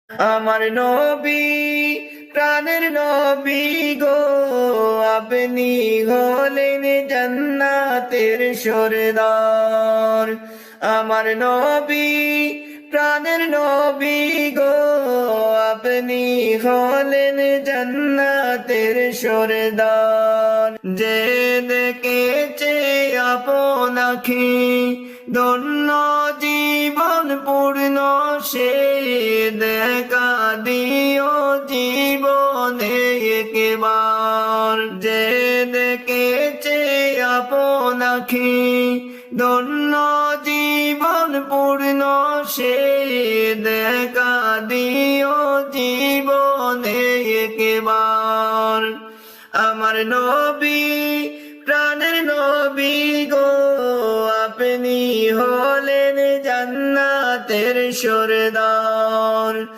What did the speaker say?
আমার নবী প্রাণের নবী গো, আপনি হলেন জান্নাতের সরদার। আমার নবী প্রাণের নবী গো, আপনি হলেন জান্নাতের সরদার। যে দেখেছে আপনাকে ধন্য জীবন পূর্ণ, সে দেখা দিও জীবনে একবার। যে দেখেছে আপনাকে ধন্য জীবন পূর্ণ, সে দেখা দিও জীবনে একবার। আমার নবী প্রাণের নবী গো, আপনি হলেন জান্নাতের সরদার।